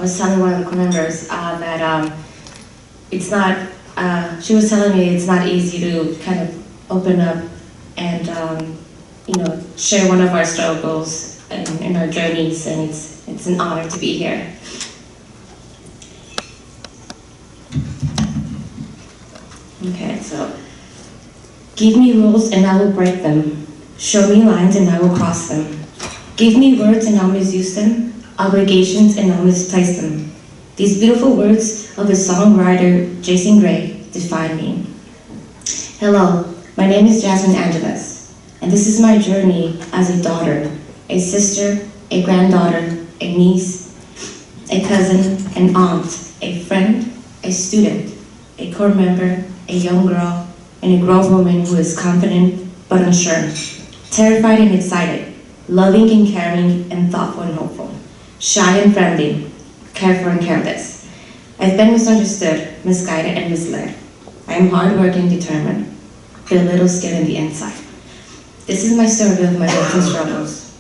was telling one of the Corpsmembers that it's not, she was telling me it's not easy to kind of open up and, share one of our struggles and our journeys, and it's an honor to be here. Okay, so, give me rules and I will break them. Show me lines and I will cross them. Give me words and I'll misuse them. Obligations and I'll misplace them. These beautiful words of his songwriter, Jason Gray, define me. Hello, my name is Jasmin, and this is my journey as a daughter, a sister, a granddaughter, a niece, a cousin, an aunt, a friend, a student, a core member, a young girl, and a grown woman who is confident but unsure, terrified and excited, loving and caring and thoughtful and hopeful, shy and friendly, careful and careless. I've been misunderstood, misguided, and misled. I am hardworking and determined, but a little scared on the inside. This is my story of my hopes and struggles.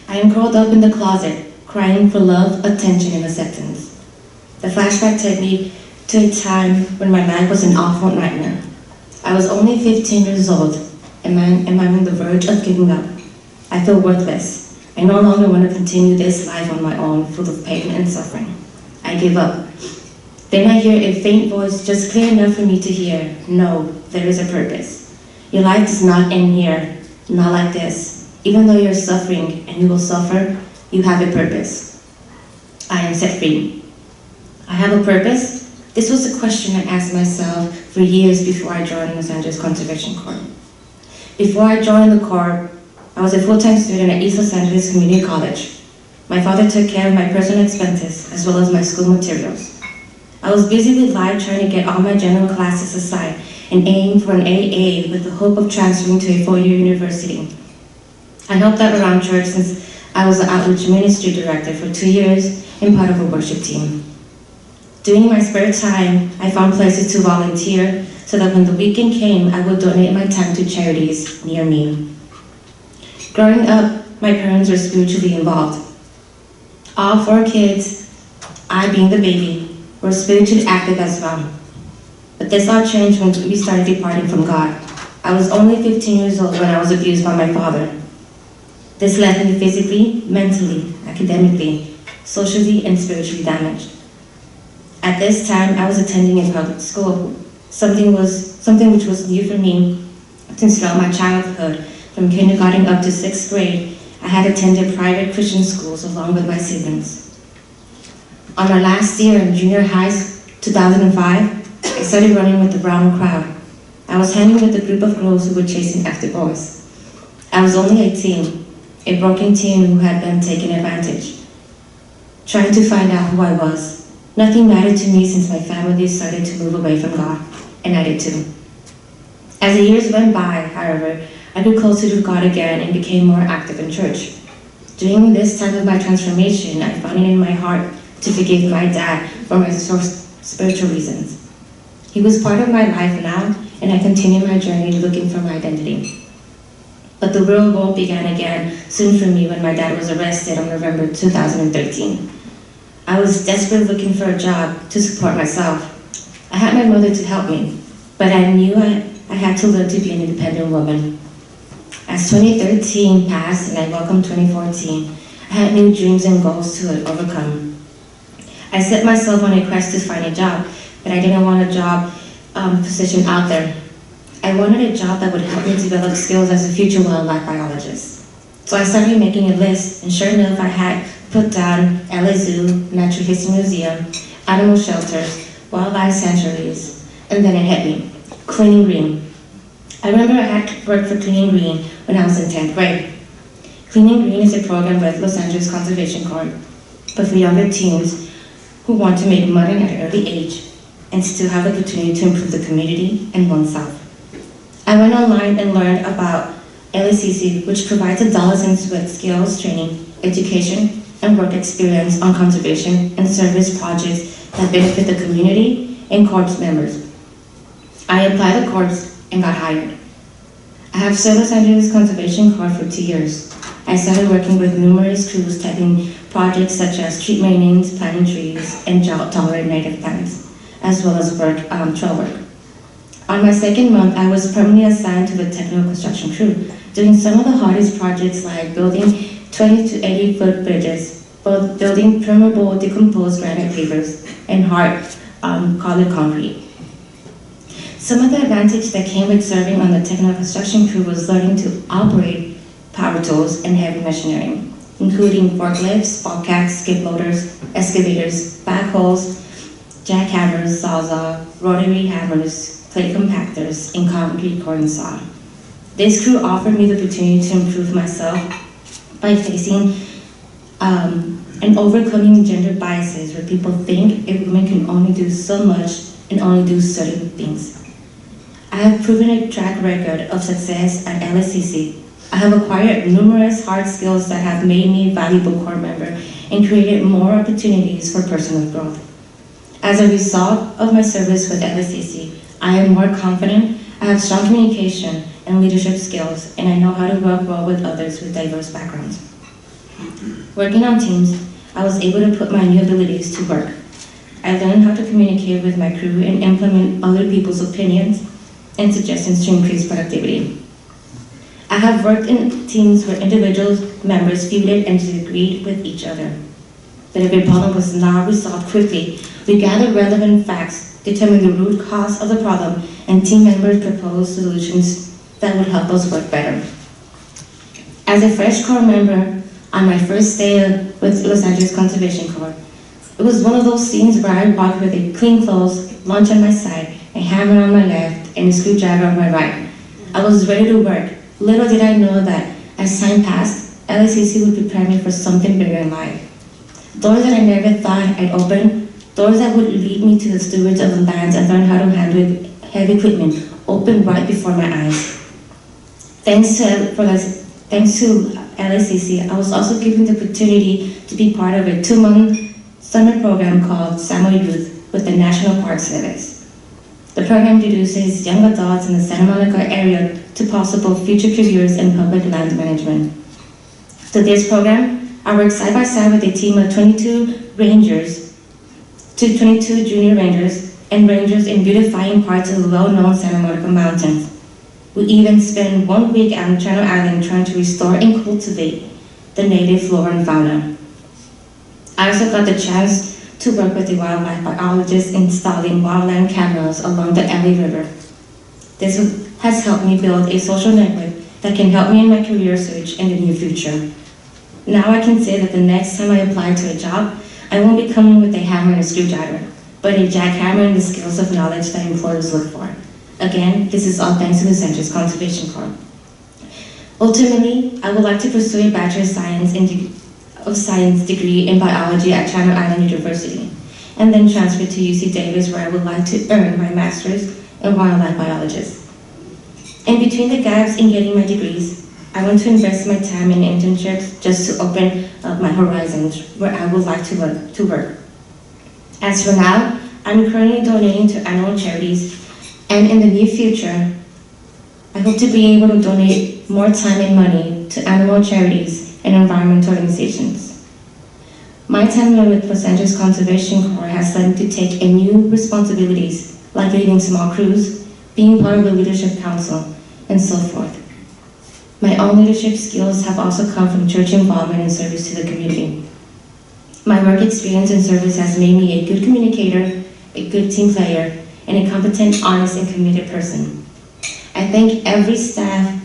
I am curled up in the closet, crying for love, attention, and acceptance. The flashback took me to a time when my life was an awful nightmare. I was only 15 years old, and I'm on the verge of giving up. I feel worthless. I no longer want to continue this life on my own, full of pain and suffering. I give up. Then I hear a faint voice just clear enough for me to hear, no, there is a purpose. Your life does not end here, not like this. Even though you're suffering and you will suffer, you have a purpose. I am set free. I have a purpose? This was a question I asked myself for years before I joined Los Angeles Conservation Corps. Before I joined the Corps, I was a full-time student at East Los Angeles Community College. My father took care of my personal expenses as well as my school materials. I was busy with life trying to get all my general classes aside and aim for an AA with the hope of transferring to a four-year university. I helped out around church since I was the outreach ministry director for 2 years and part of a worship team. During my spare time, I found places to volunteer so that when the weekend came, I would donate my time to charities near me. Growing up, my parents were spiritually involved. All 4 kids, I being the baby, were spiritually active as well. But this all changed when we started departing from God. I was only 15 years old when I was abused by my father. This left me physically, mentally, academically, socially, and spiritually damaged. At this time, I was attending a public school, something which was new for me since throughout my childhood, from kindergarten up to 6th grade, I had attended private Christian schools along with my siblings. On my last year in junior high, 2005, I started running with the brown crowd. I was hanging with a group of girls who were chasing after boys. I was only 18, a broken teen who had been taken advantage. Trying to find out who I was. Nothing mattered to me since my family started to move away from God, and I did too. As the years went by, however, I grew closer to God again and became more active in church. During this time of my transformation, I found it in my heart to forgive my dad for my spiritual reasons. He was part of my life now, and I continued my journey looking for my identity. But the real world began again soon for me when my dad was arrested on November 2013. I was desperately looking for a job to support myself. I had my mother to help me, but I knew I had to learn to be an independent woman. As 2013 passed and I welcomed 2014, I had new dreams and goals to overcome. I set myself on a quest to find a job, but I didn't want a job position out there. I wanted a job that would help me develop skills as a future wildlife biologist. So I started making a list, and sure enough, I had put down LA Zoo, Natural History Museum, animal shelters, wildlife sanctuaries, and then it hit me, Cleaning Green. I remember I had worked for Cleaning Green when I was in 10th grade. Cleaning Green is a program with Los Angeles Conservation Corps, but for younger teens who want to make money at an early age and still have the opportunity to improve the community and oneself. I went online and learned about LACC, which provides adolescents with skills training, education, and work experience on conservation and service projects that benefit the community and Corps members. I applied to Corps and got hired. I have served Los Angeles Conservation Corps for 2 years. I started working with numerous crews taking projects such as street maintenance, planting trees, and drought-tolerant native plants, as well as trail work. On my second month, I was permanently assigned to the technical construction crew, doing some of the hardest projects like building 20 to 80-foot bridges, both building permeable decomposed granite pavers and hard colored concrete. Some of the advantage that came with serving on the technical construction crew was learning to operate power tools and heavy machinery, including forklifts, bobcats, skip loaders, excavators, backhoes, jackhammers, sawzall, rotary hammers, plate compactors, and concrete pouring saw. This crew offered me the opportunity to improve myself by facing and overcoming gender biases where people think a woman can only do so much and only do certain things. I have proven a track record of success at LSCC. I have acquired numerous hard skills that have made me a valuable Corps member and created more opportunities for personal growth. As a result of my service with LSCC, I am more confident, I have strong communication and leadership skills, and I know how to work well with others with diverse backgrounds. Working on teams, I was able to put my new abilities to work. I learned how to communicate with my crew and implement other people's opinions and suggestions to increase productivity. I have worked in teams where individual members feuded and disagreed with each other. But if a problem was not resolved quickly, we gathered relevant facts, determined the root cause of the problem, and team members proposed solutions that would help us work better. As a fresh Corps member, on my first day with Los Angeles Conservation Corps, it was one of those scenes where I walked with a clean clothes, lunch on my side, a hammer on my left, and a screwdriver on my right. I was ready to work. Little did I know that as time passed, LSCC would prepare me for something bigger in life. Doors that I never thought I'd open, doors that would lead me to the stewards of the lands and learn how to handle heavy equipment, opened right before my eyes. Thanks to LSCC, I was also given the opportunity to be part of a 2-month summer program called Summer Youth with the National Park Service. The program introduces young adults in the Santa Monica area to possible future careers in public land management. To this program, I worked side by side with a team of 22 rangers, 22 junior rangers, and rangers in beautifying parts of the well-known Santa Monica Mountains. We even spent 1 week on Channel Island trying to restore and cultivate the native flora and fauna. I also got the chance to work with the wildlife biologist installing wildland cameras along the LA River. This has helped me build a social network that can help me in my career search in the near future. Now I can say that the next time I apply to a job, I won't be coming with a hammer and a screwdriver, but a jackhammer and the skills of knowledge that employers look for. Again, this is all thanks to the Los Angeles Conservation Corps. Ultimately, I would like to pursue a Bachelor of Science degree in biology at Channel Island University, and then transfer to UC Davis, where I would like to earn my master's in wildlife biologist. In between the gaps in getting my degrees, I want to invest my time in internships just to open up my horizons where I would like to work. As for now, I'm currently donating to animal charities, and in the near future, I hope to be able to donate more time and money to animal charities and environmental organizations. My tenure with Los Angeles Conservation Corps has led me to take in new responsibilities, like leading small crews, being part of the leadership council, and so forth. My own leadership skills have also come from church involvement and service to the community. My work experience and service has made me a good communicator, a good team player, and a competent, honest, and committed person. I thank every staff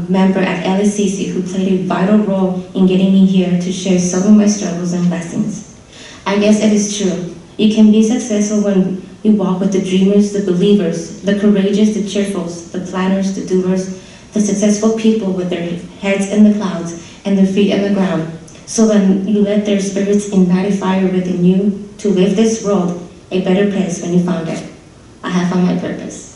member at LSCC who played a vital role in getting me here to share some of my struggles and blessings. I guess it is true. You can be successful when you walk with the dreamers, the believers, the courageous, the cheerfuls, the planners, the doers, the successful people with their heads in the clouds and their feet in the ground. So when you let their spirits ignite a fire within you to live this world a better place when you found it. I have found my purpose.